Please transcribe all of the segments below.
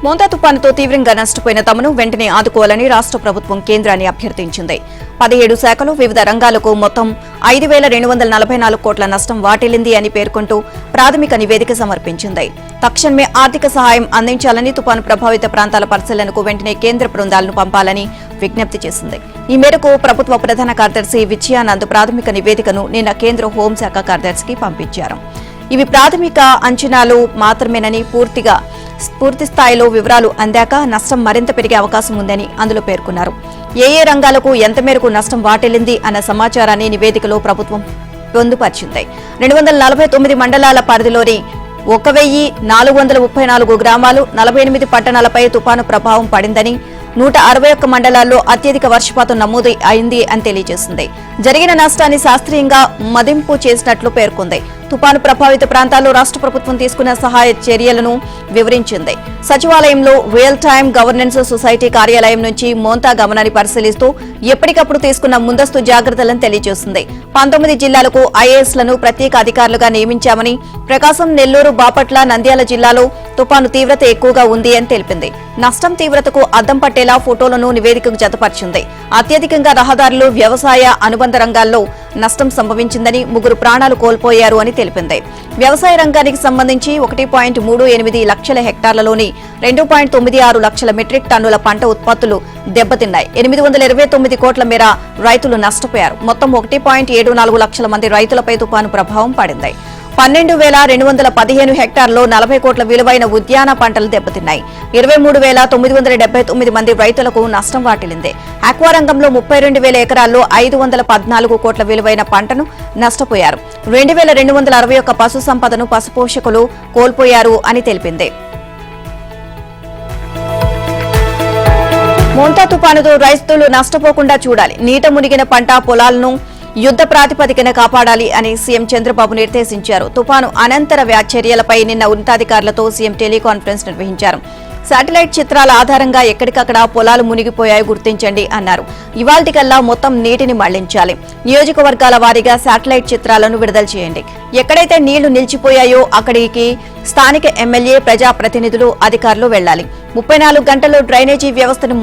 మోంతా తుపానుతో తీవ్రంగా నష్టపోయిన తమను వెంటనే ఆదుకోవాలని రాష్ట్ర ప్రభుత్వం కేంద్రాన్ని అభ్యర్థించింది. 17 శాఖలు వివిధ రంగాలకు మొత్తం 5,244 కోట్ల నష్టం వాటిల్లింది అని పేర్కొంటూ ప్రాథమిక నివేదిక సమర్పించింది. తక్షణమే ఆర్థిక సహాయం అందించాలని, తుపాను ప్రభావిత ప్రాంతాల పరిశీలనకు వెంటనే కేంద్ర బృందాలను పంపాలని విజ్ఞప్తి చేసింది. ఈ మేరకు ప్రభుత్వ ప్రధాన కార్యదర్శి విజయానంద్ ప్రాథమిక నివేదికను నిన్న కేంద్ర హోంశాఖ కార్యదర్శికి పంపించారు. ఇవి ప్రాథమిక అంచనాలు మాత్రమేనని, పూర్తి స్థాయిలో వివరాలు అందాక నష్టం మరింత పెరిగే అవకాశం ఉందని అందులో పేర్కొన్నారు. ఏ రంగాలకు ఎంత మేరకు నష్టం వాటిల్లింది అన్న సమాచారాన్ని నివేదికలో ప్రభుత్వం పొందుపరిచింది. 249 మండలాల పరిధిలోని 1,434 గ్రామాలు, 48 పట్టణాలపై తుపాను ప్రభావం పడిందని, 161 మండలాల్లో అత్యధిక వర్షపాతం నమోదు అయింది అని తెలియజేసింది. జరిగిన నష్టాన్ని శాస్త్రీయంగా మదింపు చేసినట్లు పేర్కొంది. తుపాను ప్రభావిత ప్రాంతాల్లో రాష్ట్ర ప్రభుత్వం తీసుకున్న సహాయ చర్యలను వివరించింది. సచివాలయంలో రియల్ టైమ్ గవర్నెన్స్ సొసైటీ కార్యాలయం నుంచి మోంతా గమనాన్ని పరిశీలిస్తూ ఎప్పటికప్పుడు తీసుకున్న ముందస్తు జాగ్రత్తలను తెలియజేసింది. 19 జిల్లాలకు ఐఏఎస్లను ప్రత్యేక అధికారులుగా నియమించామని, ప్రకాశం, నెల్లూరు, బాపట్ల, నంద్యాల జిల్లాలో తుపాను తీవ్రత ఎక్కువగా ఉంది అని తెలిపింది. నష్టం తీవ్రతకు అద్దం పట్టేలా ఫోటోలను నివేదికకు జతపరిచింది. అత్యధికంగా రహదారులు, వ్యవసాయ అనుబంధ రంగాల్లో నష్టం సంభవించిందని, 3 ప్రాణాలు కోల్పోయారు అని తెలిపింది. వ్యవసాయ రంగానికి సంబంధించి 1.38 లక్షల హెక్టార్లలోని 2.96 లక్షల మెట్రిక్ టన్నుల పంట ఉత్పత్తులు దెబ్బతిన్నాయి. 829 కోట్ల మేర రైతులు నష్టపోయారు. మొత్తం 1.74 లక్షల మంది రైతులపై తుపాను ప్రభావం పడింది. 12,215 హెక్టార్లలో 40 కోట్ల విలువైన ఉద్యాన పంటలు దెబ్బతిన్నాయి. 23,979 మంది రైతులకు నష్టం వాటిల్లింది. ఆక్వా రంగంలో 32,000 ఎకరాల్లో 514 కోట్ల విలువైన పంటను నష్టపోయారు. 2,261 పశు సంపదను పశుపోషకులు కోల్పోయారు అని తెలిపింది. మోంతా తుపానుతో రైతులు నష్టపోకుండా చూడాలి. నీట మునిగిన పంట పొలాలను యుద్ధ ప్రాతిపదికన కాపాడాలి అని సీఎం చంద్రబాబు నిర్దేశించారు. తుపాను అనంతర చర్యలపై నిన్న ఉన్నతాధికారులతో సీఎం టెలికాన్ఫరెన్స్ నిర్వహించారు. శాటిలైట్ చిత్రాల ఆధారంగా ఎక్కడికక్కడ పొలాలు మునిగిపోయాయి గుర్తించండి అన్నారు. ఇవాల్టికల్లా మొత్తం నీటిని మళ్లించాలి. నియోజకవర్గాల వారీగా శాటిలైట్ చిత్రాలను విడుదల చేయండి. ఎక్కడైతే నీళ్లు నిలిచిపోయాయో అక్కడికి స్థానిక ఎమ్మెల్యే, ప్రజాప్రతినిధులు, అధికారులు వెళ్లాలి. 34 గంటల్లో డ్రైనేజీ వ్యవస్థను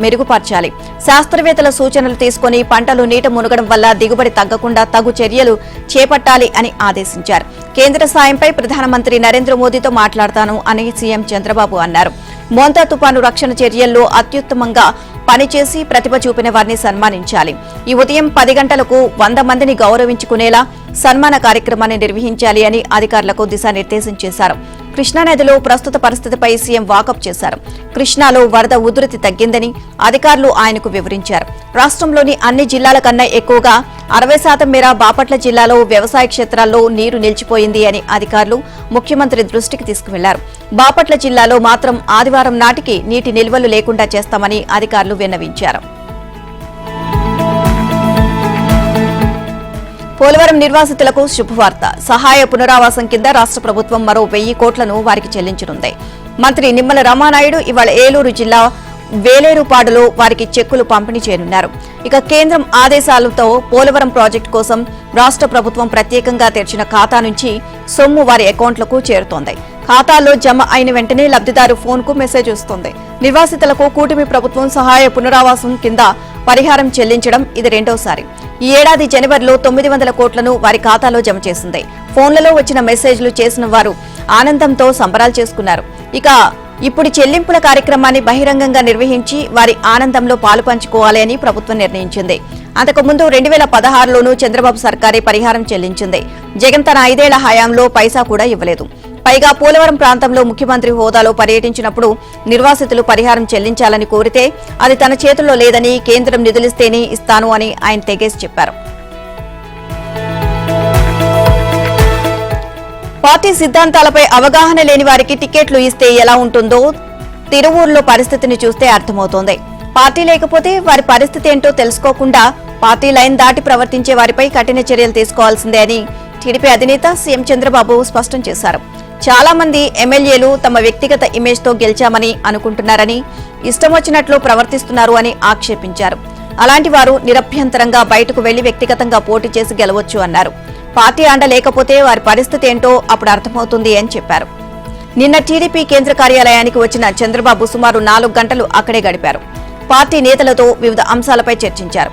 మెరుగుపరచాలి. శాస్త్రవేత్తల సూచనలు తీసుకుని పంటలు నీట మునగడం వల్ల దిగుబడి తగ్గకుండా తగు చర్యలు చేపట్టాలి అని ఆదేశించారు. కేంద్ర సాయంపై ప్రధానమంత్రి నరేంద్ర మోదీతో మాట్లాడతాను అని సీఎం చంద్రబాబు అన్నారు. మోంతా తుపాను రక్షణ చర్యల్లో అత్యుత్తమంగా పనిచేసి ప్రతిభ చూపిన వారిని సన్మానించాలి. ఈ ఉదయం 10 గంటలకు 100 మందిని గౌరవించుకునేలా సన్మాన కార్యక్రమాన్ని నిర్వహించాలి అని అధికారులకు దిశానిర్దేశం చేశారు. కృష్ణానదిలో ప్రస్తుత పరిస్థితిపై సీఎం వాకప్ చేశారు. కృష్ణాలో వరద ఉధృతి తగ్గిందని అధికారులు ఆయనకు వివరించారు. రాష్ట్రంలోని అన్ని జిల్లాల కన్నా ఎక్కువగా 60% మేర బాపట్ల జిల్లాలో వ్యవసాయ క్షేత్రాల్లో నీరు నిలిచిపోయింది అని అధికారులు ముఖ్యమంత్రి దృష్టికి తీసుకువెళ్లారు. బాపట్ల జిల్లాలో మాత్రం ఆదివారం నాటికి నీటి నిల్వలు లేకుండా చేస్తామని అధికారులు విన్నవించారు. పోలవరం నిర్వాసితులకు శుభవార్త. సహాయ పునరావాసం కింద రాష్ట్ర ప్రభుత్వం మరో 1000 కోట్లను వారికి చెల్లించనుంది. మంత్రి నిమ్మల రామానాయుడు ఇవాళ ఏలూరు జిల్లా వేలేరుపాడులో వారికి చెక్కులు పంపిణీ చేయనున్నారు. ఇక కేంద్రం ఆదేశాలతో పోలవరం ప్రాజెక్టు కోసం రాష్ట్ర ప్రభుత్వం ప్రత్యేకంగా తెరిచిన ఖాతా నుంచి సొమ్ము వారి అకౌంట్లకు చేరుతోంది. ఖాతాల్లో జమ అయిన వెంటనే లబ్ధిదారు ఫోన్కు మెసేజ్ వస్తుంది. నిర్వాసితులకు కూటమి ప్రభుత్వం సహాయ పునరావాసం కింద పరిహారం చెల్లించడం ఇది రెండోసారి. ఈ ఏడాది జనవరిలో 900 కోట్లను వారి ఖాతాలో జమ చేసింది. ఫోన్లలో వచ్చిన మెసేజ్లు చేసిన వారు ఆనందంతో సంబరాలు చేసుకున్నారు. ఇక ఇప్పుడు చెల్లింపుల కార్యక్రమాన్ని బహిరంగంగా నిర్వహించి వారి ఆనందంలో పాలు పంచుకోవాలి అని ప్రభుత్వం నిర్ణయించింది. అంతకుముందు 2016లోనూ చంద్రబాబు సర్కారే పరిహారం చెల్లించింది. జగన్ తన 5 ఏళ్ల హయాంలో పైసా కూడా ఇవ్వలేదు. పైగా పోలవరం ప్రాంతంలో ముఖ్యమంత్రి హోదాలో పర్యటించినప్పుడు నిర్వాసితులు పరిహారం చెల్లించాలని కోరితే అది తన చేతుల్లో లేదని, కేంద్రం నిధులిస్తేనే ఇస్తాను అని ఆయన తెగేసి చెప్పారు. పార్టీ సిద్ధాంతాలపై అవగాహన లేని వారికి టికెట్లు ఇస్తే ఎలా ఉంటుందో తిరువూరులో పరిస్థితిని చూస్తే అర్థమవుతోంది. పార్టీ లేకపోతే వారి పరిస్థితి ఏంటో తెలుసుకోకుండా పార్టీ లైన్ దాటి ప్రవర్తించే వారిపై కఠిన చర్యలు తీసుకోవాల్సిందే అని టీడీపీ అధినేత సీఎం చంద్రబాబు స్పష్టం చేశారు. చాలా మంది ఎమ్మెల్యేలు తమ వ్యక్తిగత ఇమేజ్ తో గెలిచామని అనుకుంటున్నారని, ఇష్టం వచ్చినట్లు ప్రవర్తిస్తున్నారు అని ఆక్షేపించారు. అలాంటి వారు నిరభ్యంతరంగా బయటకు వెళ్లి వ్యక్తిగతంగా పోటీ చేసి గెలవచ్చు అన్నారు. పార్టీ అండ లేకపోతే వారి పరిస్థితి ఏంటో అప్పుడు అర్థమవుతుంది అని చెప్పారు. నిన్న టీడీపీ కేంద్ర కార్యాలయానికి వచ్చిన చంద్రబాబు సుమారు 4 గంటలు అక్కడే గడిపారు. పార్టీ నేతలతో వివిధ అంశాలపై చర్చించారు.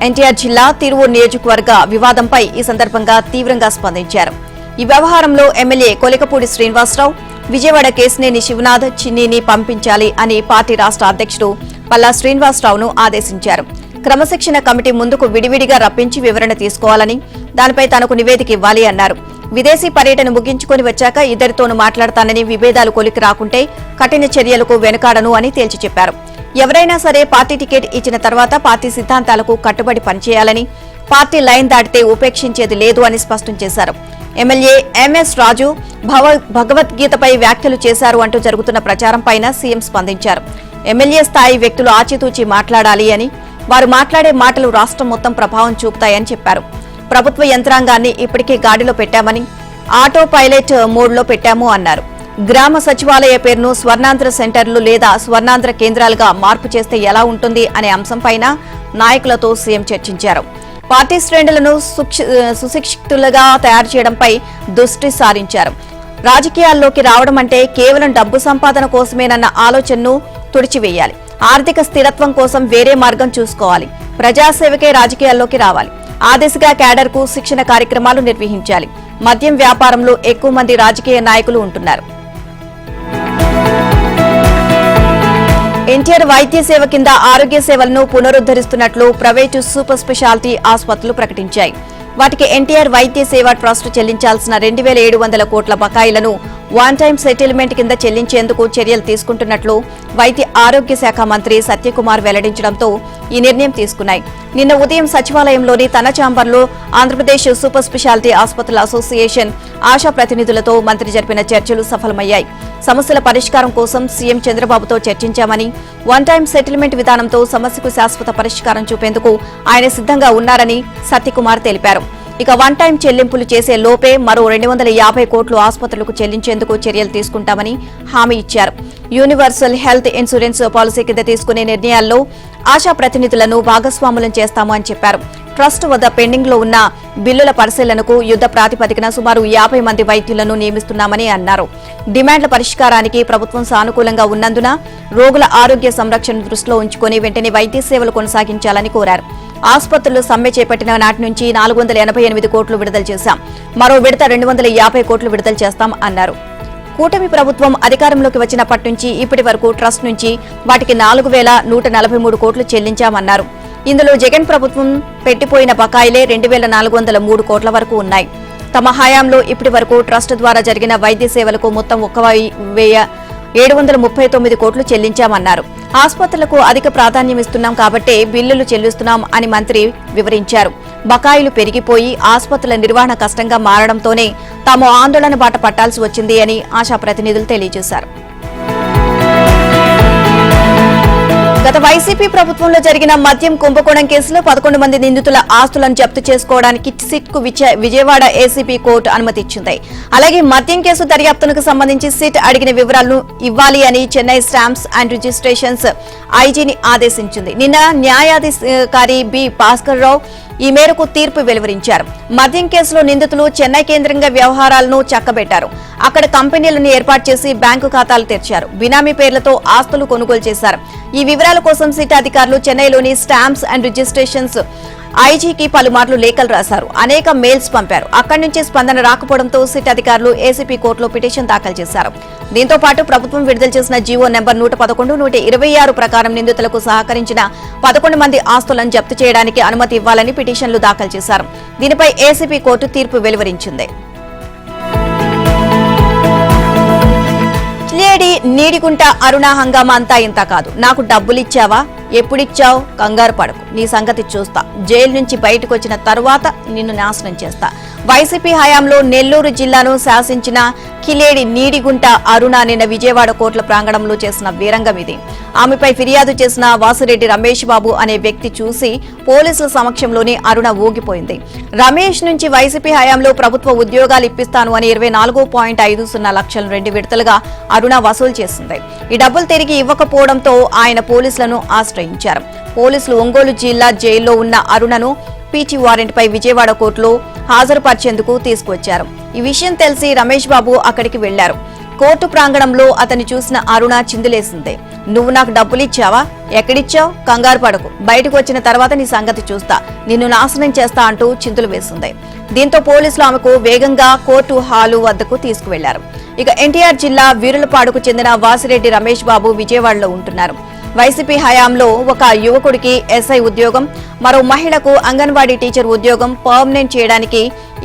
ఎన్టీఆర్ జిల్లా తిరువూరు నియోజకవర్గ వివాదంపై ఈ సందర్భంగా తీవ్రంగా స్పందించారు. ఈ వ్యవహారంలో ఎమ్మెల్యే కొలికపూడి శ్రీనివాసరావు, విజయవాడ కేశినేని శివనాథ్ చిన్నీని పంపించాలి అని పార్టీ రాష్ట్ర అధ్యక్షుడు పల్లా శ్రీనివాసరావును ఆదేశించారు. క్రమశిక్షణ కమిటీ ముందుకు విడివిడిగా రప్పించి వివరణ తీసుకోవాలని, దానిపై తనకు నివేదిక ఇవ్వాలి అన్నారు. విదేశీ పర్యటన ముగించుకొని వచ్చాక ఇద్దరితోనూ మాట్లాడతానని, విభేదాలు కొలికి రాకుంటే కఠిన చర్యలకు వెనుకాడను అని తేల్చి చెప్పారు. ఎవరైనా సరే పార్టీ టికెట్ ఇచ్చిన తర్వాత పార్టీ సిద్ధాంతాలకు కట్టుబడి పనిచేయాలని, పార్టీ లైన్ దాటితే ఉపేక్షించేది లేదు అని స్పష్టం చేశారు. ఎమ్మెల్యే ఎంఎస్ రాజు భగవద్గీతపై వ్యాఖ్యలు చేశారు అంటూ జరుగుతున్న ప్రచారంపైన సీఎం స్పందించారు. ఎమ్మెల్యే స్థాయి వ్యక్తులు ఆచితూచి మాట్లాడాలి అని, వారు మాట్లాడే మాటలు రాష్ట్రం మొత్తం ప్రభావం చూపుతాయని చెప్పారు. ప్రభుత్వ యంత్రాంగాన్ని ఇప్పటికే గాడిలో పెట్టామని, ఆటో పైలట్ మోడ్లో పెట్టాము అన్నారు. గ్రామ సచివాలయ పేరును స్వర్ణాంధ్ర సెంటర్లు లేదా స్వర్ణాంధ్ర కేంద్రాలుగా మార్పు చేస్తే ఎలా ఉంటుంది అనే అంశంపైన నాయకులతో సీఎం చర్చించారు. పార్టీ శ్రేణులను సుశిక్షితులుగా తయారు చేయడంపై దృష్టి సారించారు. రాజకీయాల్లోకి రావడం అంటే కేవలం డబ్బు సంపాదన కోసమేనన్న ఆలోచనను తుడిచివేయాలి. ఆర్థిక స్థిరత్వం కోసం వేరే మార్గం చూసుకోవాలి. ప్రజాసేవకే రాజకీయాల్లోకి రావాలి. ఆ దిశగా క్యాడర్కు శిక్షణ కార్యక్రమాలు నిర్వహించాలి. మద్యం వ్యాపారంలో ఎక్కువ మంది రాజకీయ నాయకులు ఉంటున్నారు. ఎన్టీఆర్ వైద్య సేవ కింద ఆరోగ్య సేవలను పునరుద్ధరిస్తున్నట్లు ప్రైవేటు సూపర్ స్పెషాలిటీ ఆసుపత్రులు ప్రకటించాయి. వాటికి ఎన్టీఆర్ వైద్య సేవ ట్రస్ట్ చెల్లించాల్సిన 2,700 కోట్ల బకాయిలను వన్ టైం సెటిల్మెంట్ కింద చెల్లించేందుకు చర్యలు తీసుకుంటున్నట్లు వైద్య ఆరోగ్య శాఖ మంత్రి సత్యకుమార్ వెల్లడించడంతో ఈ నిర్ణయం తీసుకున్నాయి. నిన్న ఉదయం సచివాలయంలోని తన ఛాంబర్లో ఆంధ్రప్రదేశ్ సూపర్ స్పెషాలిటీ ఆసుపత్రుల అసోసియేషన్ ఆశా ప్రతినిధులతో మంత్రి జరిపిన చర్చలు సఫలమయ్యాయి. సమస్యల పరిష్కారం కోసం సీఎం చంద్రబాబుతో చర్చించామని, వన్ టైం సెటిల్మెంట్ విధానంతో సమస్యకు శాశ్వత పరిష్కారం చూపేందుకు ఆయన సిద్ధంగా ఉన్నారని సత్యకుమార్ తెలిపారు. ఇక వన్ టైం చెల్లింపులు చేసే లోపే మరో 250 కోట్లు ఆసుపత్రులకు చెల్లించేందుకు చర్యలు తీసుకుంటామని హామీ ఇచ్చారు. యూనివర్సల్ హెల్త్ ఇన్సూరెన్స్ పాలసీ కింద తీసుకునే నిర్ణయాల్లో ఆశా ప్రతినిధులను భాగస్వాములను చేస్తాము అని చెప్పారు. ట్రస్ట్ వద్ద పెండింగ్ లో ఉన్న బిల్లుల పరిశీలనకు యుద్ధ ప్రాతిపదికన సుమారు 50 మంది వైద్యులను నియమిస్తున్నామని అన్నారు. డిమాండ్ల పరిష్కారానికి ప్రభుత్వం సానుకూలంగా ఉన్నందున రోగుల ఆరోగ్య సంరక్షణ దృష్టిలో ఉంచుకుని వెంటనే వైద్య సేవలు కొనసాగించాలని కోరారు. ఆసుపత్రులు సమ్మె చేపట్టిన నాటి నుంచి 488 కోట్లు విడుదల చేశాం. మరో విడత 250 కోట్లు విడుదల చేస్తాం అన్నారు. కూటమి ప్రభుత్వం అధికారంలోకి వచ్చినప్పటి నుంచి ఇప్పటి వరకు ట్రస్ట్ నుంచి వాటికి 4,143 కోట్లు చెల్లించామన్నారు. ఇందులో జగన్ ప్రభుత్వం పెట్టిపోయిన బకాయిలే 2,403 కోట్ల వరకు ఉన్నాయి. తమ హయాంలో ఇప్పటి వరకు ట్రస్ట్ ద్వారా జరిగిన వైద్య సేవలకు మొత్తం 1,739 కోట్లు చెల్లించామన్నారు. ఆసుపత్రులకు అధిక ప్రాధాన్యం ఇస్తున్నాం కాబట్టే బిల్లులు చెల్లిస్తున్నాం అని మంత్రి వివరించారు. బకాయిలు పెరిగిపోయి ఆసుపత్రుల నిర్వహణ కష్టంగా మారడంతోనే తాము ఆందోళన బాట పట్టాల్సి వచ్చింది అని ఆశా ప్రతినిధులు తెలియజేశారు. గత వైసీపీ ప్రభుత్వంలో జరిగిన మద్యం కుంభకోణం కేసులో 11 మంది నిందితుల ఆస్తులను జప్తు చేసుకోవడానికి సిట్కు విజయవాడ ఏసీపీ కోర్టు అనుమతి ఇచ్చింది. అలాగే మద్యం కేసు దర్యాప్తునకు సంబంధించి సిట్ అడిగిన వివరాలను ఇవ్వాలి అని చెన్నై స్టాంప్స్ అండ్ రిజిస్ట్రేషన్స్ ఐజీని ఆదేశించింది. నిన్న న్యాయాధికారి బి భాస్కర్ రావు ఈ మేరకు తీర్పు వెలువరించారు. మద్యం కేసులో నిందితులు చెన్నై కేంద్రంగా వ్యవహారాలను చక్కబెట్టారు. అక్కడ కంపెనీలను ఏర్పాటు చేసి బ్యాంకు ఖాతాలు తెరిచారు. బినామీ పేర్లతో ఆస్తులు కొనుగోలు చేశారు. ఈ వివరాల కోసం సిట్ అధికారులు చెన్నైలోని స్టాంప్స్ అండ్ రిజిస్ట్రేషన్స్ ఐజీకి పలుమార్లు లేఖలు రాశారు. అనేక మెయిల్స్ పంపారు. అక్కడి నుంచి స్పందన రాకపోవడంతో సిట్ అధికారులు ఏసీపీ కోర్టులో పిటిషన్ దాఖలు చేశారు. దీంతో పాటు ప్రభుత్వం విడుదల చేసిన జీవో నెంబర్ 111, 126 ప్రకారం నిందితులకు సహకరించిన 11 మంది ఆస్తులను జప్తు చేయడానికి అనుమతి ఇవ్వాలని పిటిషన్లు దాఖలు చేశారు. దీనిపై ఏసీపీ కోర్టు తీర్పు వెలువరించింది. లేడీ నీడిగుంట అరుణ హంగామా అంతా ఇంత కాదు. నాకు డబ్బులిచ్చావా, ఎప్పుడిచ్చావు, కంగారు పడకు, నీ సంగతి చూస్తా, జైలు నుంచి బయటకు వచ్చిన తరువాత నిన్ను నాశనం చేస్తా. వైసీపీ హయాంలో నెల్లూరు జిల్లాను శాసించిన కిలేడి నీడిగుంట అరుణ నిన్న విజయవాడ కోర్టుల ప్రాంగణంలో చేసిన వీరంగం ఇది. ఆమెపై ఫిర్యాదు చేసిన వాసిరెడ్డి రమేష్ బాబు అనే వ్యక్తి చూసి పోలీసుల సమక్షంలోనే అరుణ ఊగిపోయింది. రమేష్ నుంచి వైసీపీ హయాంలో ప్రభుత్వ ఉద్యోగాలు ఇప్పిస్తాను అని 24.50 లక్షలను 2 విడతలుగా అరుణ వసూలు చేసింది. ఈ డబ్బులు తిరిగి ఇవ్వకపోవడంతో ఆయన పోలీసులను ఆశ్రయించారు. పోలీసులు ఒంగోలు జిల్లా జైల్లో ఉన్న అరుణను పీటీ వారెంట్పై విజయవాడ కోర్టులో హాజరుపరిచేందుకు తీసుకొచ్చారు. ఈ విషయం తెలిసి రమేష్ బాబు అక్కడికి వెళ్లారు. కోర్టు ప్రాంగణంలో అతన్ని చూసిన అరుణ చిందులేసింది. నువ్వు నాకు డబ్బులిచ్చావా? ఎక్కడిచ్చావు? కంగారు పడకు, బయటకు వచ్చిన తర్వాత నీ సంగతి చూస్తా, నిన్ను నాశనం చేస్తా అంటూ చిందులు వేసింది. దీంతో పోలీసులు ఆమెకు వేగంగా కోర్టు హాలు వద్దకు తీసుకువెళ్లారు. ఇక ఎన్టీఆర్ జిల్లా వీరులపాడుకు చెందిన వాసిరెడ్డి రమేష్ బాబు విజయవాడలో ఉంటున్నారు. వైసీపీ హయాంలో ఒక యువకుడికి ఎస్ఐ ఉద్యోగం, మరో మహిళకు అంగన్వాడీ టీచర్ ఉద్యోగం పర్మనెంట్ చేయడానికి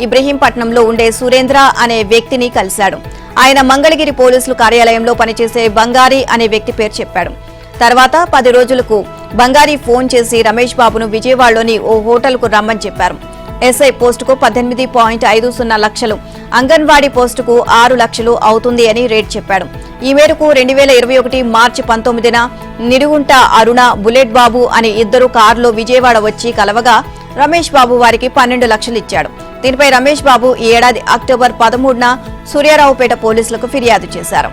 ఇబ్రహీంపట్నంలో ఉండే సురేంద్ర అనే వ్యక్తిని కలిశాడు. ఆయన మంగళగిరి పోలీసులు కార్యాలయంలో పనిచేసే బంగారి అనే వ్యక్తి పేరు చెప్పాడు. తర్వాత 10 రోజులకు బంగారి ఫోన్ చేసి రమేష్ బాబును విజయవాడలోని ఓ హోటల్కు రమ్మని చెప్పారు. ఎస్ఐ పోస్టుకు 18.50 లక్షలు, అంగన్వాడీ పోస్టుకు 6 లక్షలు అవుతుంది అని రేట్ చెప్పాడు. ఈ మేరకు 2021 మార్చి 19న నిడుగుంట అరుణ, బుల్లెట్ బాబు అనే ఇద్దరు కారులో విజయవాడ వచ్చి కలవగా రమేష్ బాబు వారికి 12 లక్షలు ఇచ్చాడు. దీనిపై రమేష్ బాబు ఈ ఏడాది అక్టోబర్ 13న సూర్యారావుపేట పోలీసులకు ఫిర్యాదు చేశారు.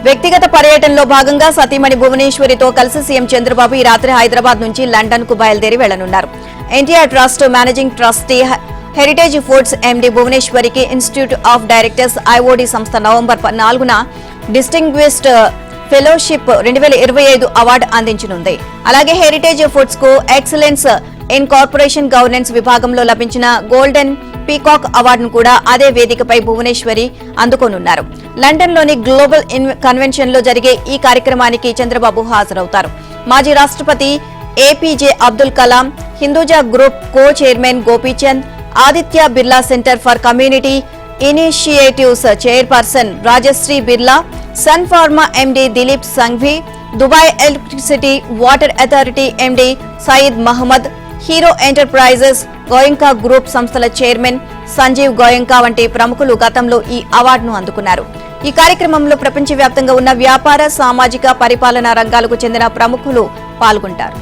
వ్యక్తిగత పర్యటనలో భాగంగా సతీమణి భువనేశ్వరితో కలిసి సీఎం చంద్రబాబు ఈ రాత్రి హైదరాబాద్ నుంచి లండన్ కు బయలుదేరి వెళ్లనున్నారు. NTR trust managing trustee Heritage Foods MD భువనేశ్వరికి ఇన్స్టిట్యూట్ ఆఫ్ డైరెక్టర్స్ ఐఓడి సంస్థ నవంబర్ 4న డిస్టింగ్విష్డ్ ఫెలోషిప్ 2025 అవార్డు అందించనుంది. అలాగే హెరిటేజ్ ఫుడ్స్ కు ఎక్సలెన్స్ ఇన్ కార్పొరేషన్ గవర్నెన్స్ విభాగంలో లభించిన గోల్డెన్ పీకాక్ అవార్డును కూడా అదే వేదికపై భువనేశ్వరి అందుకోనున్నారు. లండన్ లోని గ్లోబల్ కన్వెన్షన్ లో జరిగే ఈ కార్యక్రమానికి చంద్రబాబు హాజరవుతారు. మాజీ రాష్ట్రపతి APJ Abdul Kalam, Hinduja group co chairman Gopichand, Aditya Birla centre for community initiatives chairperson Rajshri Birla, Sun Pharma MD Dilip Sanghvi, Dubai Electricity Water Authority MD Saeed Mohammed, Hero Enterprises, Goenka group సంస్థల చైర్మన్ సంజీవ్ గోయంకా వంటి ప్రముఖులు గతంలో ఈ అవార్డును అందుకున్నారు. ఈ కార్యక్రమంలో ప్రపంచవ్యాప్తంగా ఉన్న వ్యాపార, సామాజిక, పరిపాలనా రంగాలకు చెందిన ప్రముఖులు పాల్గొంటారు.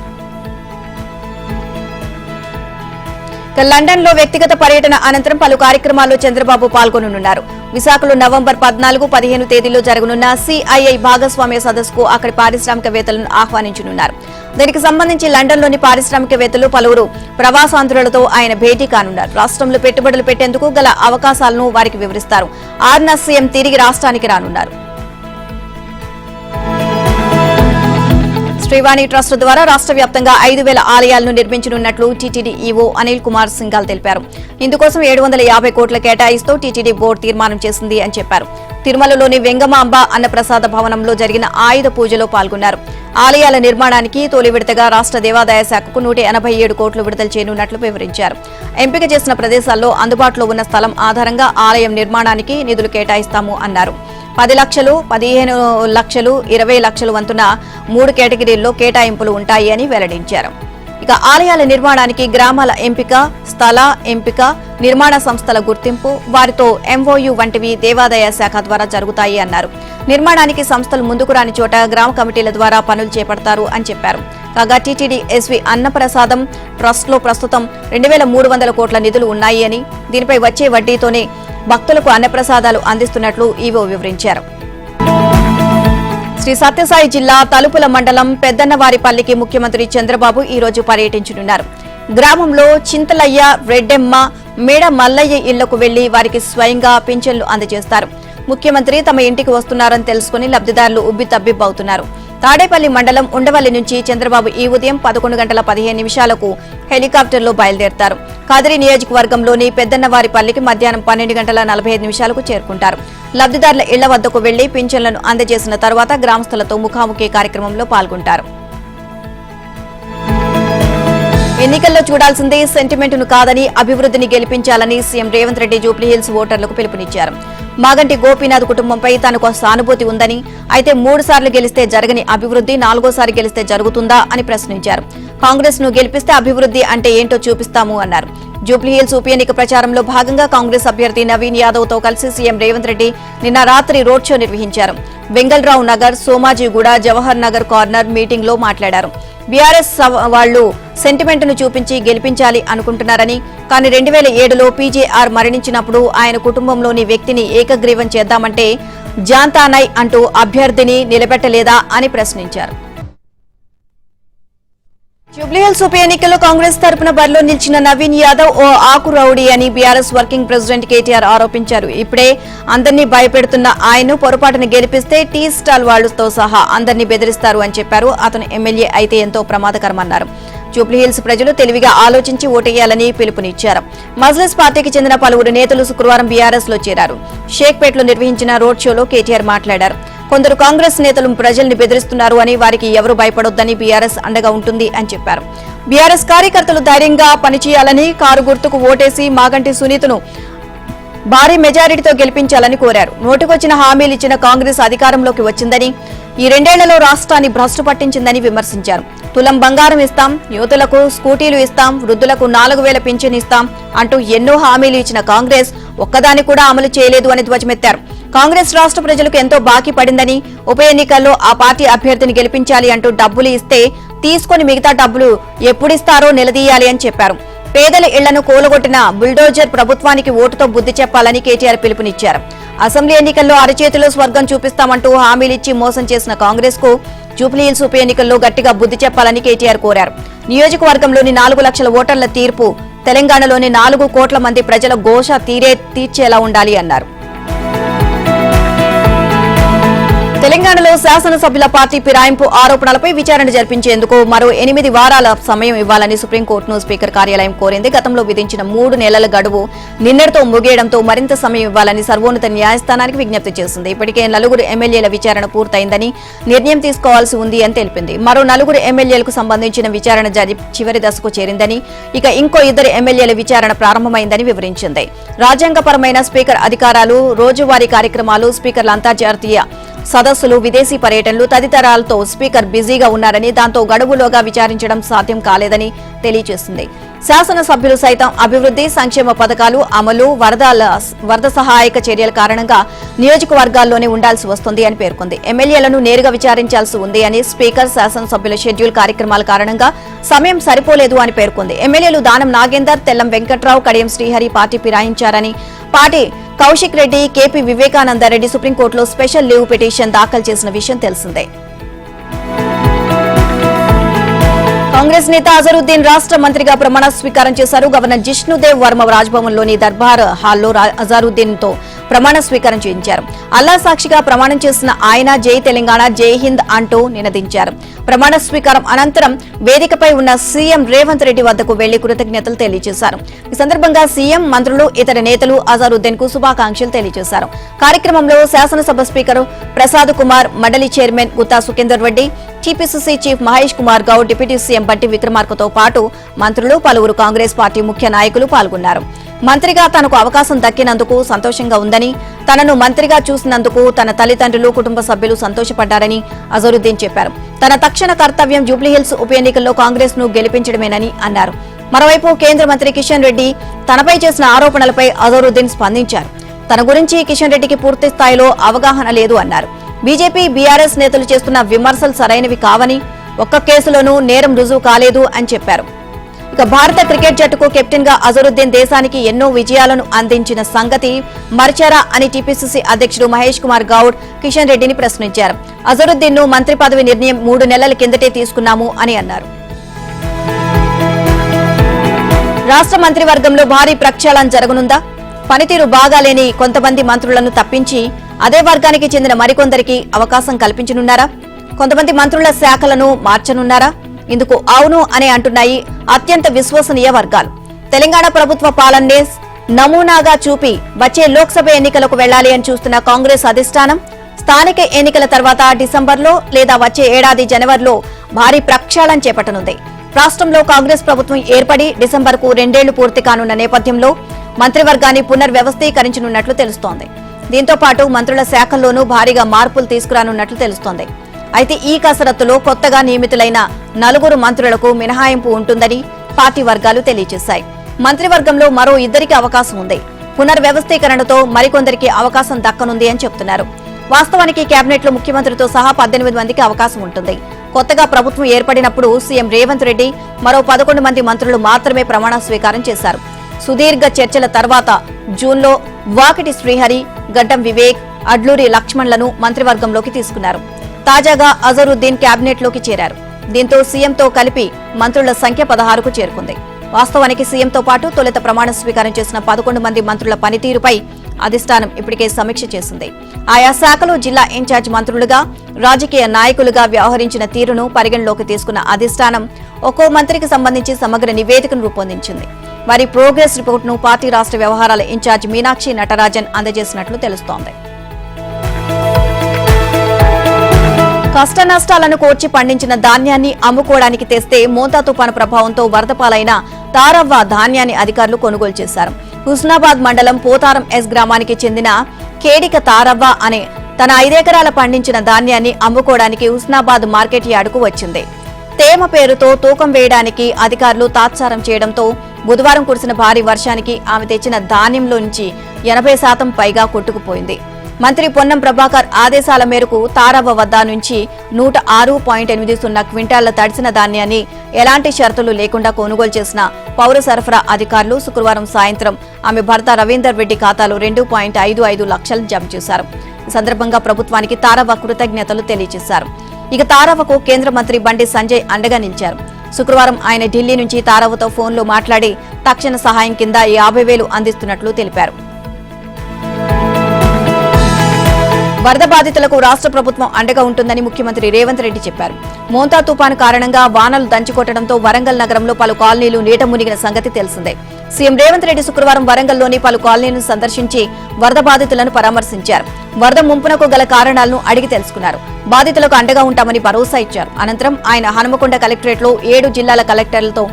లండన్ లో వ్యక్తిగత పర్యటన అనంతరం పలు కార్యక్రమాల్లో చంద్రబాబు పాల్గొననున్నారు. విశాఖలో నవంబర్ 14, 15 తేదీల్లో జరగనున్న సిఐఐ భాగస్వామ్య సదస్సుకు అక్కడి పారిశ్రామికవేత్తలను ఆహ్వానించనున్నారు. దీనికి సంబంధించి లండన్లోని పారిశ్రామికవేత్తలు, పలువురు ప్రవాసాంధ్రులతో ఆయన భేటీ కానున్నారు. రాష్ట్రంలో పెట్టుబడులు పెట్టేందుకు గల అవకాశాలను వారికి వివరిస్తారు. 6న సీఎం తిరిగి రాష్ట్రానికి రానున్నారు. శ్రీవాణి ట్రస్ట్ ద్వారా రాష్ట్ర వ్యాప్తంగా 5,000 ఆలయాలను నిర్మించనున్నట్లు టీటీడీ ఈవో అనిల్ కుమార్ సింఘాల్ తెలిపారు. ఇందుకోసం 750 కోట్ల కేటాయిస్తూ టీటీడీ బోర్డు తీర్మానం చేసింది అని చెప్పారు. తిరుమలలోని వెంగమాంబ అన్నప్రసాద భవనంలో జరిగిన ఆయుధ పూజలో పాల్గొన్నారు. ఆలయాల నిర్మాణానికి తొలి విడతగా రాష్ట్ర దేవాదాయ శాఖకు 187 కోట్లు విడుదల చేయనున్నట్లు వివరించారు. ఎంపిక చేసిన ప్రదేశాల్లో అందుబాటులో ఉన్న స్థలం ఆధారంగా ఆలయం నిర్మాణానికి నిధులు కేటాయిస్తాము అన్నారు. 10 లక్షలు, 15 లక్షలు, 20 లక్షలు వంతున 3 కేటగిరీల్లో కేటాయింపులు ఉంటాయి అని వెల్లడించారు. ఇక ఆలయాల నిర్మాణానికి గ్రామాల ఎంపిక, స్థల ఎంపిక, నిర్మాణ సంస్థల గుర్తింపు, వారితో ఎంఓయూ వంటివి దేవాదాయ శాఖ ద్వారా జరుగుతాయి అన్నారు. నిర్మాణానికి సంస్థలు ముందుకు రాని చోట గ్రామ కమిటీల ద్వారా పనులు చేపడతారు అని చెప్పారు. కాగా టీటీడీ ఎస్వి అన్నప్రసాదం ట్రస్ట్ లో ప్రస్తుతం 2,300 కోట్ల నిధులు ఉన్నాయి అని, దీనిపై వచ్చే వడ్డీతోనే భక్తులకు అన్నప్రసాదాలు అందిస్తున్నట్లు ఈవో వివరించారు. శ్రీ సత్యసాయి జిల్లా తలుపుల మండలం పెద్దన్నవారిపల్లికి ముఖ్యమంత్రి చంద్రబాబు ఈ రోజు పర్యటించనున్నారు. గ్రామంలో చింతలయ్య, రెడ్డెమ్మ, మేడ మల్లయ్య ఇళ్లకు వెళ్లి వారికి స్వయంగా పింఛన్లు అందజేస్తారు. ముఖ్యమంత్రి తమ ఇంటికి వస్తున్నారని తెలుసుకుని లబ్ధిదారులు ఉబ్బితబ్బిబ్బవుతున్నారు. తాడేపల్లి మండలం ఉండవల్లి నుంచి చంద్రబాబు ఈ ఉదయం 11:15 హెలికాప్టర్లో బయలుదేరతారు. కాదిరి నియోజకవర్గంలోని పెద్దన్నవారిపల్లికి మధ్యాహ్నం 12:45 చేరుకుంటారు. లబ్ధిదారుల ఇళ్ల వద్దకు వెళ్లి పింఛన్లను అందజేసిన తర్వాత గ్రామస్తులతో ముఖాముఖి కార్యక్రమంలో పాల్గొంటారు. ఎన్నికల్లో చూడాల్సిందే సెంటిమెంటును కాదని అభివృద్ధిని గెలిపించాలని సీఎం రేవంత్ రెడ్డి జూబ్లీహిల్స్ ఓటర్లకు పిలుపునిచ్చారు. మాగంటి గోపీనాథ్ కుటుంబంపై తనకు సానుభూతి ఉందని, అయితే 3 సార్లు గెలిస్తే జరగని అభివృద్ధి 4సారి గెలిస్తే జరుగుతుందా అని ప్రశ్నించారు. కాంగ్రెస్ ను గెలిపిస్తే అభివృద్ధి అంటే ఏంటో చూపిస్తాము అన్నారు. జూబ్లీహిల్స్ ఉప ఎన్నిక ప్రచారంలో భాగంగా కాంగ్రెస్ అభ్యర్థి నవీన్ యాదవ్ తో కలిసి సీఎం రేవంత్ రెడ్డి నిన్న రాత్రి రోడ్ షో నిర్వహించారు. వెంగళరావు నగర్, సోమాజిగూడ, జవహర్ నగర్ కార్నర్ మీటింగ్ లో మాట్లాడారు. బీఆర్ఎస్ వాళ్లు సెంటిమెంట్ ను చూపించి గెలిపించాలి అనుకుంటున్నారని, కానీ 2007లో పీజేఆర్ మరణించినప్పుడు ఆయన కుటుంబంలోని వ్యక్తిని ఏకగ్రీవం చేద్దామంటే జాంతానై అంటూ అభ్యర్థిని నిలబెట్టలేదా అని ప్రశ్నించారు. జూబ్లీహిల్స్ ఉప ఎన్నికల్లో కాంగ్రెస్ తరపున బరిలో నిలిచిన నవీన్ యాదవ్ ఓ ఆకు రౌడీ అని బీఆర్ఎస్ వర్కింగ్ ప్రెసిడెంట్ కేటీఆర్ ఆరోపించారు. ఇప్పుడే అందరినీ భయపెడుతున్న ఆయన్ను పొరపాటున గెలిపిస్తే టీ స్టాల్ వాళ్లతో సహా అందరినీ బెదిరిస్తారు అని చెప్పారు. అతను ఎమ్మెల్యే అయితే ఎంతో ప్రమాదకరమన్నారు. జూబ్లీహిల్స్ ప్రజలు తెలివిగా ఆలోచించి ఓటేయాలని పిలుపునిచ్చారు. మజ్లిస్ పార్టీకి చెందిన పలువురు నేతలు శుక్రవారం బీఆర్ఎస్ లో చేరారు. షేక్పేట్లో నిర్వహించిన రోడ్ షోలో కేటీఆర్ మాట్లాడారు. కొందరు కాంగ్రెస్ నేతలు ప్రజల్ని బెదిరిస్తున్నారు అని, వారికి ఎవరు భయపడొద్దని బీఆర్ఎస్ అండగా ఉంటుంది అని చెప్పారు. బీఆర్ఎస్ కార్యకర్తలు ధైర్యంగా పనిచేయాలని, కారు గుర్తుకు ఓటేసి మాగంటి సునీతను భారీ మెజారిటీతో గెలిపించాలని కోరారు. నోటికొచ్చిన హామీలు ఇచ్చిన కాంగ్రెస్ అధికారంలోకి వచ్చిందని, ఈ 2 ఏళ్లలో రాష్ట్రాన్ని భ్రష్టు పట్టించిందని విమర్శించారు. తులం బంగారం ఇస్తాం, యువతులకు స్కూటీలు ఇస్తాం, వృద్ధులకు 4000 పింఛన్ ఇస్తాం అంటూ ఎన్నో హామీలు ఇచ్చిన కాంగ్రెస్ ఒక్కదాన్ని కూడా అమలు చేయలేదు అని ధ్వజమెత్తారు. కాంగ్రెస్ రాష్ట్ర ప్రజలకు ఎంతో బాకీ పడిందని, ఉప ఎన్నికల్లో ఆ పార్టీ అభ్యర్థిని గెలిపించాలి అంటూ డబ్బులు ఇస్తే తీసుకుని మిగతా డబ్బులు ఎప్పుడిస్తారో నిలదీయాలి అని చెప్పారు. పేదల ఇళ్లను కూలగొట్టిన బుల్డోజర్ ప్రభుత్వానికి ఓటుతో బుద్ధి చెప్పాలని కేటీఆర్ పిలుపునిచ్చారు. అసెంబ్లీ ఎన్నికల్లో అరచేతిలో స్వర్గం చూపిస్తామంటూ హామీలిచ్చి మోసం చేసిన కాంగ్రెస్ కు జూబ్లీహిల్స్ ఉప ఎన్నికల్లో గట్టిగా బుద్ధి చెప్పాలని కేటీఆర్ కోరారు. నియోజకవర్గంలోని 4 లక్షల ఓటర్ల తీర్పు తెలంగాణలోని 4 కోట్ల మంది ప్రజల ఘోష తీర్చేలా ఉండాలి అన్నారు. తెలంగాణలో శాసనసభ్యుల పార్టీ ఫిరాయింపు ఆరోపణలపై విచారణ జరిపించేందుకు మరో 8 వారాల సమయం ఇవ్వాలని సుప్రీంకోర్టును స్పీకర్ కార్యాలయం కోరింది. గతంలో విధించిన 3 నెలల గడువు నిన్నటితో ముగియడంతో మరింత సమయం ఇవ్వాలని సర్వోన్నత న్యాయస్థానానికి విజ్ఞప్తి చేసింది. ఇప్పటికే 4 ఎమ్మెల్యేల విచారణ పూర్తయిందని, నిర్ణయం తీసుకోవాల్సి ఉంది అని తెలిపింది. మరో 4 ఎమ్మెల్యేలకు సంబంధించిన విచారణ చివరి దశకు చేరిందని, ఇక ఇంకో 2 ఎమ్మెల్యేల విచారణ ప్రారంభమైందని వివరించింది. రాజ్యాంగపరమైన స్పీకర్ అధికారాలు, రోజువారీ కార్యక్రమాలు, స్పీకర్ల అంతర్జాతీయ సదస్సులు, విదేశీ పర్యటనలు తదితరాలతో స్పీకర్ బిజీగా ఉన్నారని, దాంతో గడువులోగా విచారించడం సాధ్యం కాలేదని తెలియజేసింది. శాసనసభ్యులు సైతం అభివృద్ధి సంక్షేమ పథకాలు అమలు, వరద సహాయక చర్యల కారణంగా నియోజకవర్గాల్లోనే ఉండాల్సి వస్తుంది అని పేర్కొంది. ఎమ్మెల్యేలను నేరుగా విచారించాల్సి ఉంది అని, స్పీకర్ శాసనసభ్యుల షెడ్యూల్ కార్యక్రమాల కారణంగా సమయం సరిపోలేదు అని పేర్కొంది. ఎమ్మెల్యేలు దానం నాగేందర్, తెల్లం వెంకట్రావు, కడియం శ్రీహరి పార్టీ ఫిరాయించారని, పార్టీ కౌశిక్ రెడ్డి, కేపీ వివేకానందరెడ్డి సుప్రీంకోర్టులో స్పెషల్ లీవ్ పిటిషన్ దాఖలు చేసిన విషయం తెలిసిందే. కాంగ్రెస్ నేత అజరుద్దీన్ రాష్ట్ర మంత్రిగా ప్రమాణ స్వీకారం చేశారు. గవర్నర్ జిష్ణుదేవ్ వర్మ రాజ్భవన్లోని దర్బార్ హాల్లో అజరుద్దీన్ తో ప్రమాణ స్వీకారం చేయించారు. అల్లా సాక్షిగా ప్రమాణం చేసిన ఆయన జై తెలంగాణ, జై హింద్ అంటూ నినదించారు. ప్రమాణ స్వీకారం అనంతరం వేదికపై ఉన్న సీఎం రేవంత్ రెడ్డి వద్దకు వెళ్లి కృతజ్ఞతలు తెలియజేశారు. ఈ సందర్భంగా సీఎం, మంత్రులు, ఇతర నేతలు అజరుద్దీన్ కు శుభాకాంక్షలు తెలియజేశారు. కార్యక్రమంలో శాసనసభ స్పీకర్ ప్రసాద్ కుమార్, మండలి chairman Gutha Sukhender Reddy, TPCC chief Mahesh Kumar Goud, deputy CM Bhatti విక్రమార్కతో పాటు మంత్రులు, పలువురు కాంగ్రెస్ పార్టీ ముఖ్య నాయకులు పాల్గొన్నారు. మంత్రిగా తనకు అవకాశం దక్కినందుకు సంతోషంగా ఉందని, తనను మంత్రిగా చూసినందుకు తన తల్లిదండ్రులు, కుటుంబ సభ్యులు సంతోషపడ్డారని అజరుద్దీన్ చెప్పారు. తన తక్షణ కర్తవ్యం జూబ్లీహిల్స్ ఉప ఎన్నికల్లో కాంగ్రెస్ ను గెలిపించడమేనని అన్నారు. మరోవైపు కేంద్ర మంత్రి కిషన్ రెడ్డి తనపై చేసిన ఆరోపణలపై అజరుద్దీన్ స్పందించారు. తన గురించి కిషన్ రెడ్డికి పూర్తి స్థాయిలో అవగాహన లేదు అన్నారు. బీజేపీ, బీఆర్ఎస్ నేతలు చేస్తున్న విమర్శలు సరైనవి కావని, ఒక్క కేసులోనూ నేరం రుజువు కాలేదు అని చెప్పారు. ఇక భారత క్రికెట్ జట్టుకు కెప్టెన్ గా అజరుద్దీన్ దేశానికి ఎన్నో విజయాలను అందించిన సంగతి మరిచారా అని టీపీసీసీ అధ్యక్షుడు మహేష్ కుమార్ గౌడ్ కిషన్ రెడ్డిని ప్రశ్నించారు. అజరుద్దీన్ ను మంత్రి పదవి నిర్ణయం 3 నెలల కిందటే తీసుకున్నాము అని అన్నారు. రాష్ట్ర మంత్రివర్గంలో భారీ ప్రక్షాళన జరగనుందా? పనితీరు బాగాలేని కొంతమంది మంత్రులను తప్పించి అదే వర్గానికి చెందిన మరికొందరికి అవకాశం కల్పించనున్నారా? కొంతమంది మంత్రుల శాఖలను మార్చనున్నారా? ఇందుకు అవును అని అంటున్నాయి అత్యంత విశ్వసనీయ వర్గాలు. తెలంగాణ ప్రభుత్వ పాలనే నమూనాగా చూపి వచ్చే లోక్సభ ఎన్నికలకు వెళ్లాలి అని చూస్తున్న కాంగ్రెస్ అధిష్టానం స్థానిక ఎన్నికల తర్వాత డిసెంబర్లో లేదా వచ్చే ఏడాది జనవరిలో భారీ ప్రక్షాళన చేపట్టనుంది. రాష్ట్రంలో కాంగ్రెస్ ప్రభుత్వం ఏర్పడి డిసెంబర్కు 2 ఏళ్లు పూర్తి కానున్న నేపథ్యంలో మంత్రివర్గాన్ని పునర్వ్యవస్థీకరించనున్నట్లు తెలుస్తోంది. దీంతో పాటు మంత్రుల శాఖల్లోనూ భారీగా మార్పులు తీసుకురానున్నట్లు తెలుస్తోంది. అయితే ఈ కసరత్తులో కొత్తగా నియమితులైన 4 మంత్రులకు మినహాయింపు ఉంటుందని పార్టీ వర్గాలు తెలియజేశాయి. మంత్రివర్గంలో మరో 2కి అవకాశం ఉంది. పునర్వ్యవస్థీకరణతో మరికొందరికి అవకాశం దక్కనుంది అని చెబుతున్నారు. వాస్తవానికి కేబినెట్ లో ముఖ్యమంత్రితో సహా 18 మందికి అవకాశం ఉంటుంది. కొత్తగా ప్రభుత్వం ఏర్పడినప్పుడు సీఎం రేవంత్ రెడ్డి మరో 11 మంది మంత్రులు మాత్రమే ప్రమాణ స్వీకారం చేశారు. సుదీర్ఘ చర్చల తర్వాత జూన్లో వాకిటి శ్రీహరి, గడ్డం వివేక్, అడ్లూరి లక్ష్మణ్లను మంత్రివర్గంలోకి తీసుకున్నారు. తాజాగా అజరుద్దీన్ కేబినెట్ లోకి చేరారు. దీంతో సీఎంతో కలిపి మంత్రుల సంఖ్య 16కు చేరుకుంది. వాస్తవానికి సీఎంతో పాటు తొలుత ప్రమాణ స్వీకారం చేసిన 11 మంది మంత్రుల పనితీరుపై అధిష్టానం ఇప్పటికే సమీక్ష చేసింది. ఆయా శాఖలో జిల్లా ఇన్ఛార్జ్ మంత్రులుగా, రాజకీయ నాయకులుగా వ్యవహరించిన తీరును పరిగణలోకి తీసుకున్న అధిష్టానం ఒక్కో మంత్రికి సంబంధించి సమగ్ర నివేదికను రూపొందించింది. వారి ప్రోగ్రెస్ రిపోర్టును పార్టీ రాష్ట్ర వ్యవహారాల ఇన్ఛార్జ్ మీనాక్షి నటరాజన్ అందజేసినట్లు తెలుస్తోంది. కష్ట నష్టాలను కోర్చి పండించిన ధాన్యాన్ని అమ్ముకోవడానికి తెస్తే మోంతా తుపాను ప్రభావంతో వరదపాలైన తారవ్వ ధాన్యాన్ని అధికారులు కొనుగోలు చేశారు. హుస్నాబాద్ మండలం పోతారం ఎస్ గ్రామానికి చెందిన కేడిక తారవ్వ అనే తన 5 ఎకరాల పండించిన ధాన్యాన్ని అమ్ముకోవడానికి హుస్నాబాద్ మార్కెట్ యార్డుకు వచ్చింది. తేమ పేరుతో తూకం వేయడానికి అధికారులు తాత్సారం చేయడంతో బుధవారం కురిసిన భారీ వర్షానికి ఆమె తెచ్చిన ధాన్యంలో నుంచి 80% పైగా కొట్టుకుపోయింది. మంత్రి పొన్నం ప్రభాకర్ ఆదేశాల మేరకు తారవ్వ వద్ద నుంచి 106.80 క్వింటాళ్ల తడిసిన ధాన్యాన్ని ఎలాంటి షరతులు లేకుండా కొనుగోలు చేసిన పౌర సరఫరా అధికారులు శుక్రవారం సాయంత్రం ఆమె భర్త రవీందర్ రెడ్డి ఖాతాలో 2.55 లక్షలు జమ చేశారు. ఈ సందర్భంగా ప్రభుత్వానికి తారవ్వ కృతజ్ఞతలు తెలియజేశారు. ఇక తారవ్వకు కేంద్ర మంత్రి బండి సంజయ్ అండగా నిలిచారు. శుక్రవారం ఆయన ఢిల్లీ నుంచి తారవ్వతో ఫోన్లో మాట్లాడి తక్షణ సహాయం కింద 50,000 అందిస్తున్నట్లు తెలిపారు. వరద బాధితులకు రాష్ట్ర ప్రభుత్వం అండగా ఉంటుందని ముఖ్యమంత్రి రేవంత్ రెడ్డి చెప్పారు. మోంతా తుపాను కారణంగా వానలు దంచికొట్టడంతో వరంగల్ నగరంలో పలు కాలనీలు నీట మునిగిన సంగతి తెలిసిందే. సీఎం రేవంత్ రెడ్డి శుక్రవారం వరంగల్లోని పలు కాలనీలను సందర్శించి వరద బాధితులను పరామర్శించారు. వరద ముంపునకు గల కారణాలను అడిగి తెలుసుకున్నారు. బాధితులకు అండగా ఉంటామని భరోసా ఇచ్చారు. అనంతరం ఆయన హనుమకొండ కలెక్టరేట్లో 7 జిల్లాల కలెక్టర్లతో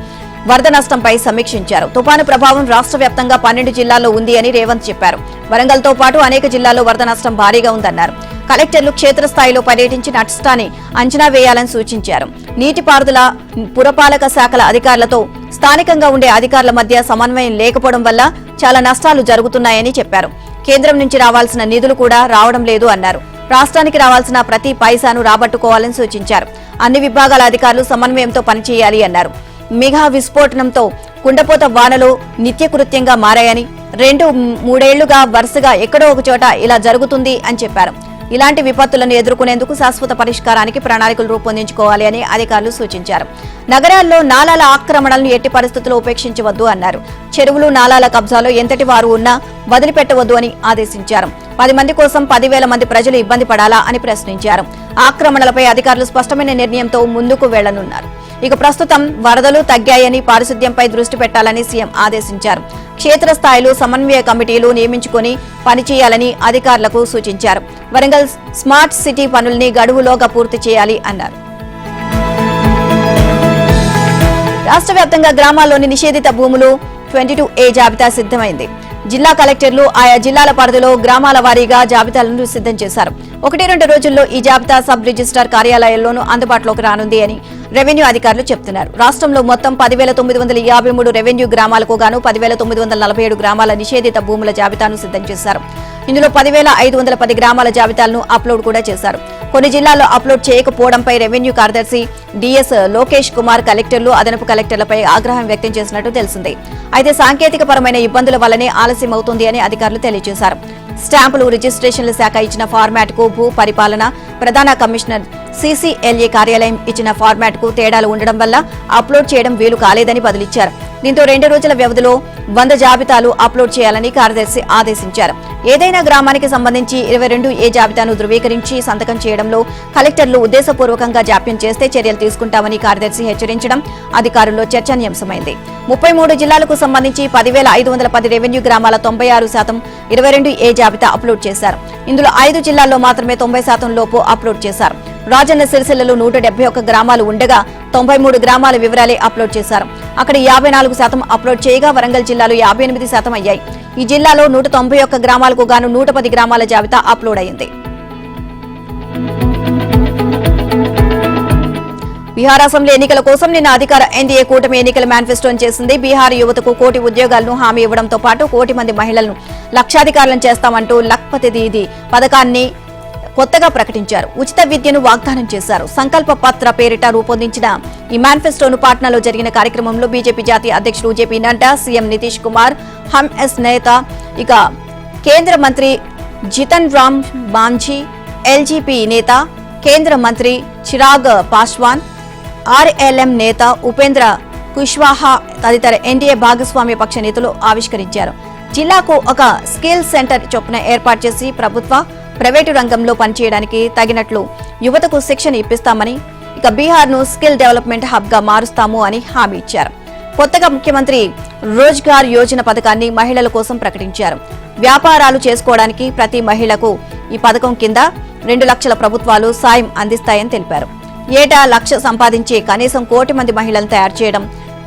వరద నష్టంపై సమీక్షించారు. తుపాను ప్రభావం రాష్ట్ర వ్యాప్తంగా 12 జిల్లాల్లో ఉంది అని రేవంత్ చెప్పారు. వరంగల్తో పాటు అనేక జిల్లాల్లో వరద నష్టం భారీగా ఉందన్నారు. కలెక్టర్లు క్షేత్రస్థాయిలో పర్యటించి నష్టాన్ని అంచనా వేయాలని సూచించారు. నీటిపారుదల, పురపాలక శాఖల అధికారులతో స్థానికంగా ఉండే అధికారుల మధ్య సమన్వయం లేకపోవడం వల్ల చాలా నష్టాలు జరుగుతున్నాయని చెప్పారు. కేంద్రం నుంచి రావాల్సిన నిధులు కూడా రావడం లేదు అన్నారు. రాష్ట్రానికి రావాల్సిన ప్రతి పైసాను రాబట్టుకోవాలని సూచించారు. అన్ని విభాగాల అధికారులు సమన్వయంతో పనిచేయాలి అన్నారు. మెగా విస్ఫోటనంతో కుండపోత వానలు నిత్యకృత్యంగా మారాయని, 2-3 ఏళ్లుగా వరుసగా ఎక్కడో ఒక చోట ఇలా జరుగుతుంది అని చెప్పారు. ఇలాంటి విపత్తులను ఎదుర్కొనేందుకు శాశ్వత పరిష్కారానికి ప్రణాళికలు రూపొందించుకోవాలి అని అధికారులు సూచించారు. నగరాల్లో నాలాల ఆక్రమణలను ఎట్టి పరిస్థితుల్లో ఉపేక్షించవద్దు అన్నారు. చెరువులు, నాలాల కబ్జాలో ఎంతటి వారు ఉన్నా వదిలిపెట్టవద్దు అని ఆదేశించారు. 10 మంది కోసం 10,000 మంది ప్రజలు ఇబ్బంది పడాలా అని ప్రశ్నించారు. ఆక్రమణలపై అధికారులు స్పష్టమైన నిర్ణయంతో ముందుకు వెళ్లనున్నారు. ఇక ప్రస్తుతం వరదలు తగ్గాయని పారిశుద్ధ్యంపై దృష్టి పెట్టాలని సీఎం ఆదేశించారు. క్షేత్రస్థాయిలో సమన్వయ కమిటీలు నియమించుకుని పనిచేయాలని అధికారులకు సూచించారు. వరంగల్ స్మార్ట్ సిటీ పనుల్ని గడువులోగా పూర్తి చేయాలి అన్నారు. రాష్ట్ర వ్యాప్తంగా గ్రామాల్లోని నిషేధిత భూములు 22A జాబితా సిద్ధమైంది. జిల్లా కలెక్టర్లు ఆయా జిల్లాల పరిధిలో గ్రామాల వారీగా జాబితాలను సిద్ధం చేశారు. 1-2 రోజుల్లో ఈ జాబితా సబ్ రిజిస్ట్రార్ కార్యాలయాల్లోనూ అందుబాటులోకి రానుంది అని రెవెన్యూ అధికారులు చెబుతున్నారు. రాష్ట్రంలో మొత్తం 10,953 రెవెన్యూ గ్రామాలకు గాను 10,947 గ్రామాల నిషేధిత భూముల జాబితాను సిద్ధం చేశారు. ఇందులో 10,510 గ్రామాల జాబితాలను అప్లోడ్ కూడా చేశారు. కొన్ని జిల్లాల్లో అప్లోడ్ చేయకపోవడంపై రెవెన్యూ కార్యదర్శి డిఎస్ లోకేష్ కుమార్ కలెక్టర్లు, అదనపు కలెక్టర్లపై ఆగ్రహం వ్యక్తం చేసినట్టు తెలిసింది. అయితే సాంకేతిక పరమైన ఇబ్బందుల వల్లనే ఆలస్యం అవుతుంది అని అధికారులు తెలియజేశారు. స్టాంపులు, రిజిస్ట్రేషన్ల శాఖ ఇచ్చిన ఫార్మాట్ కు భూ పరిపాలన ప్రధాన కమిషనర్ CCLA కార్యాలయం ఇచ్చిన ఫార్మాట్ కు తేడాలు ఉండడం వల్ల అప్లోడ్ చేయడం వీలు కాలేదని బదులిచ్చారు. దీంతో 2 రోజుల వ్యవధిలో 100 జాబితాలు అప్లోడ్ చేయాలని కార్యదర్శి ఆదేశించారు. ఏదైనా గ్రామానికి సంబంధించి 22A జాబితాను ధృవీకరించి సంతకం చేయడంలో కలెక్టర్లు ఉద్దేశపూర్వకంగా జాప్యం చేస్తే చర్యలు తీసుకుంటామని కార్యదర్శి హెచ్చరించడం అధికారుల్లో చర్చనీయాంశమైంది. 33 జిల్లాలకు సంబంధించి 10,510 రెవెన్యూ గ్రామాల 96% 22A జాబితా అప్లోడ్ చేశారు. ఇందులో 5 జిల్లాల్లో మాత్రమే 90% లోపు అప్లోడ్ చేశారు. రాజన్న సిరిసిల్లలో 171 గ్రామాలు ఉండగా 93 గ్రామాల వివరాలే అప్లోడ్ చేశారు. అక్కడ 54% అప్లోడ్ చేయగా వరంగల్ జిల్లాలో 58% అయ్యాయి. ఈ జిల్లాలో 191 గ్రామాలకు గాను 110 గ్రామాల జాబితా అప్లోడ్ అయింది. బీహార్ అసెంబ్లీ ఎన్నికల కోసం నిన్న అధికార ఎన్డీఏ కూటమి ఎన్నికల మేనిఫెస్టోను చేసింది. బీహార్ యువతకు 1 కోటి ఉద్యోగాలను హామీ ఇవ్వడంతో పాటు 1 కోటి మంది మహిళలను లక్షాధికారులను చేస్తామంటూ లఖ్పతి దీదీ పథకాన్ని కొత్తగా ప్రకటించారు. ఉచిత విద్యను వాగ్దానం చేశారు. సంకల్ప పత్ర పేరిట రూపొందించిన ఈ మేనిఫెస్టోను పాట్నాలో జరిగిన కార్యక్రమంలో బీజేపీ జాతీయ అధ్యక్షుడు జేపీ నడ్డా, సీఎం నితీష్ కుమార్, హంఎస్ నేత, ఇక కేంద్ర మంత్రి జితన్ రామ్ మాంఝీ, ఎల్జీపీ నేత, కేంద్ర మంత్రి చిరాగ్ పాస్వాన్, ఆర్ఎల్ఎం నేత ఉపేంద్ర కుష్వాహా తదితర ఎన్డీఏ భాగస్వామ్య పక్ష నేతలు ఆవిష్కరించారు. జిల్లాకు ఒక స్కిల్ సెంటర్ చొప్పున ఏర్పాటు చేసి ప్రభుత్వ, ప్రైవేటు రంగంలో పనిచేయడానికి తగినట్లు యువతకు శిక్షణ ఇప్పిస్తామని, ఇక బీహార్ను స్కిల్ డెవలప్మెంట్ హబ్ గా మారుస్తాము అని హామీ ఇచ్చారు. కొత్తగా ముఖ్యమంత్రి రోజ్గార్ యోజన పథకాన్ని మహిళల కోసం ప్రకటించారు. వ్యాపారాలు చేసుకోవడానికి ప్రతి మహిళకు ఈ పథకం కింద 2 లక్షల ప్రభుత్వాలు సాయం అందిస్తాయని తెలిపారు. ఏటా 1 లక్ష సంపాదించే కనీసం 1 కోటి మంది మహిళలను తయారు చేయడం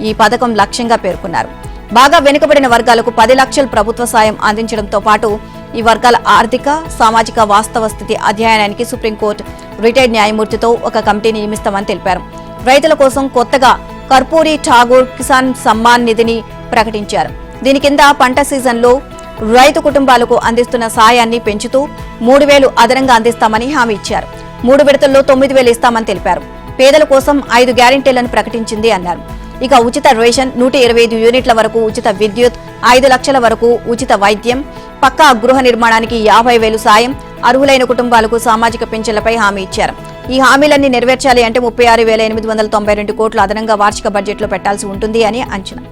ఈ పథకం లక్ష్యంగా పేర్కొన్నారు. బాగా వెనుకబడిన వర్గాలకు 10 లక్షల ప్రభుత్వ సాయం అందించడంతో పాటు ఈ వర్గాల ఆర్థిక, సామాజిక వాస్తవ స్థితి అధ్యయనానికి సుప్రీంకోర్టు రిటైర్డ్ న్యాయమూర్తితో ఒక కమిటీని నియమిస్తామని తెలిపారు. రైతుల కోసం కొత్తగా కర్పూరి ఠాగూర్ కిసాన్ సమ్మాన్ నిధిని ప్రకటించారు. దీని కింద పంట సీజన్లో రైతు కుటుంబాలకు అందిస్తున్న సాయాన్ని పెంచుతూ 3,000 అదనంగా అందిస్తామని హామీ ఇచ్చారు. 3 విడతల్లో 9,000 ఇస్తామని తెలిపారు. పేదల కోసం 5 గ్యారెంటీలను ప్రకటించింది అన్నారు. ఇక ఉచిత రేషన్, 125 యూనిట్ల వరకు ఉచిత విద్యుత్, 5 లక్షల వరకు ఉచిత వైద్యం, పక్కా గృహ నిర్మాణానికి 50,000 సాయం, అర్హులైన కుటుంబాలకు సామాజిక పింఛన్లపై హామీ ఇచ్చారు. ఈ హామీలన్నీ నెరవేర్చాలి అంటే 36,892 కోట్లు అదనంగా వార్షిక బడ్జెట్లో పెట్టాల్సి ఉంటుంది అని అంచనా.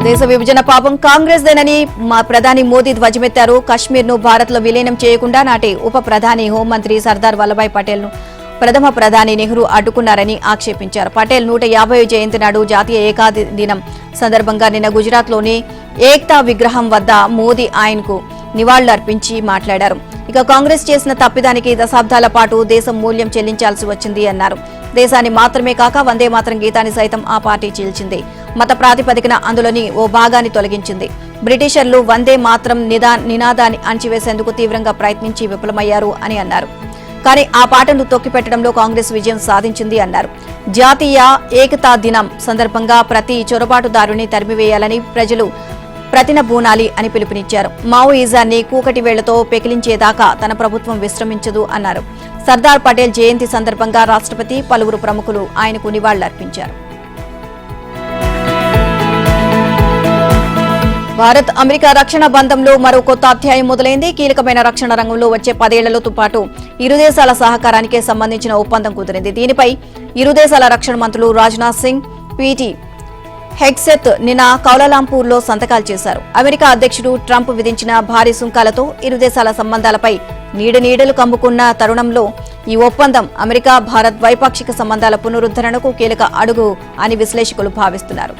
దేశ విభజన పాపం కాంగ్రెస్దేనని ప్రధాని మోదీ ధ్వజమెత్తారు. కశ్మీర్ను భారత్లో విలీనం చేయకుండా నాటి ఉప ప్రధాని హోంమంత్రి సర్దార్ వల్లభాయ్ పటేల్ను ప్రథమ ప్రధాని నెహ్రూ అడ్డుకున్నారని ఆక్షేపించారు. పటేల్ 150వ జయంతి నాడు జాతీయ ఏకాది దినం సందర్భంగా నిన్న గుజరాత్లోని ఏక్తా విగ్రహం వద్ద మోదీ ఆయనకు నివాళులర్పించి మాట్లాడారు. ఇక కాంగ్రెస్ చేసిన తప్పిదానికి దశాబ్దాల పాటు దేశం మూల్యం చెల్లించాల్సి వచ్చింది అన్నారు. దేశాన్ని మాత్రమే కాక వందే మాతరం గీతాన్ని సైతం ఆ పార్టీ చీల్చింది. మత ప్రాతిపదికన అందులోని ఓ భాగాన్ని తొలగించింది. బ్రిటిషర్లు వందే మాత్రం నినాదాన్ని అణచివేసేందుకు తీవ్రంగా ప్రయత్నించి విఫలమయ్యారు అని అన్నారు. కానీ ఆ పాటను తొక్కిపెట్టడంలో కాంగ్రెస్ విజయం సాధించింది అన్నారు. జాతీయ ఏకతా దినం సందర్భంగా ప్రతి చొరబాటుదారుని తరిమివేయాలని ప్రజలు ప్రతినబూనాలి అని పిలుపునిచ్చారు. మావోయిజాన్ని కూకటి వేళ్లతో పెకిలించేదాకా తన ప్రభుత్వం విశ్రమించదు అన్నారు. సర్దార్ పటేల్ జయంతి సందర్భంగా రాష్ట్రపతి, పలువురు ప్రముఖులు ఆయనకు నివాళులర్పించారు. భారత్ అమెరికా రక్షణ బంధంలో మరో కొత్త అధ్యాయం మొదలైంది. కీలకమైన రక్షణ రంగంలో వచ్చే 10 ఏళ్లతో పాటు ఇరు దేశాల సహకారానికి సంబంధించిన ఒప్పందం కుదిరింది. దీనిపై ఇరు దేశాల రక్షణ మంత్రులు రాజ్నాథ్ సింగ్, పీటీ హెగ్సెత్ నిన్న కౌలాలంపూర్లో సంతకాలు చేశారు. అమెరికా అధ్యక్షుడు ట్రంప్ విధించిన భారీ సుంకాలతో ఇరు దేశాల సంబంధాలపై నీడలు కమ్ముకున్న తరుణంలో ఈ ఒప్పందం అమెరికా భారత్ ద్వైపాక్షిక సంబంధాల పునరుద్ధరణకు కీలక అడుగు అని విశ్లేషకులు భావిస్తున్నారు.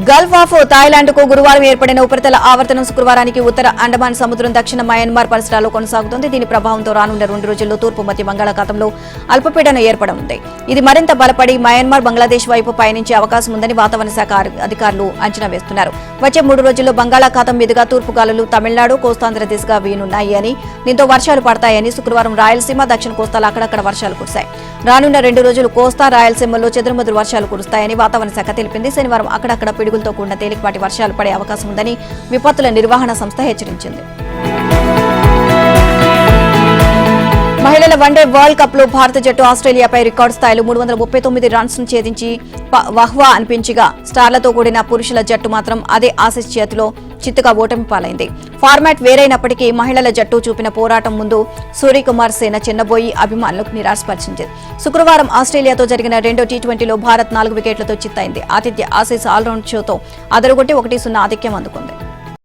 గల్ఫ్ ఆఫ్ థాయిలాండ్కు గురువారం ఏర్పడిన ఉపరితల ఆవర్తనం శుక్రవారానికి ఉత్తర అండమాన్ సముద్రం, దక్షిణ మయన్మార్ పరిసరాల్లో కొనసాగుతుంది. దీని ప్రభావంతో రానున్న 2 రోజుల్లో తూర్పు మధ్య బంగాళాఖాతంలో అల్పపీడనం ఏర్పడనుంది. ఇది మరింత బలపడి మయన్మార్, బంగ్లాదేశ్ వైపు పయనించే అవకాశం ఉందని వాతావరణ శాఖ అధికారులు అంచనా వేస్తున్నారు. వచ్చే 3 రోజుల్లో బంగాళాఖాతం మీదుగా తూర్పు గాలులు తమిళనాడు, కోస్తాంధ్ర దిశగా వీనున్నాయి అని, దీంతో వర్షాలు పడతాయని శుక్రవారం రాయలసీమ, దక్షిణ కోస్తాలో అక్కడక్కడ వర్షాలు కురిశాయి. రానున్న 2 రోజులు కోస్తా, రాయలసీమల్లో చెదురుమదురు వర్షాలు కురుస్తాయని వాతావరణ శాఖ తెలిపింది. శనివారం అక్కడక్కడ పిడుగులతో కూడిన తేలికపాటి వర్షాలు పడే అవకాశం ఉందని విపత్తుల నిర్వహణ సంస్థ హెచ్చరించింది. మహిళల వన్డే వరల్డ్ కప్ లో భారత జట్టు ఆస్ట్రేలియాపై రికార్డు స్థాయిలో 339 రన్స్ ను ఛేదించి వహ్వా అనిపించగా, స్టార్లతో కూడిన పురుషుల జట్టు మాత్రం అదే ఆసీస్ చేతిలో చిత్తుగా ఓటమి పాలైంది. ఫార్మాట్ వేరైనప్పటికీ మహిళల జట్టు చూపిన పోరాటం ముందు సూర్యకుమార్ సేన చిన్నబోయి అభిమానులకు నిరాశపరిచింది. శుక్రవారం ఆస్ట్రేలియాతో జరిగిన 2వ టీ20లో భారత్ 4 వికెట్లతో చిత్తైంది. ఆతిథ్య ఆసీస్ ఆల్రౌండ్ షోతో అదరగొట్టి 1-0 ఆధిక్యం అందుకుంది.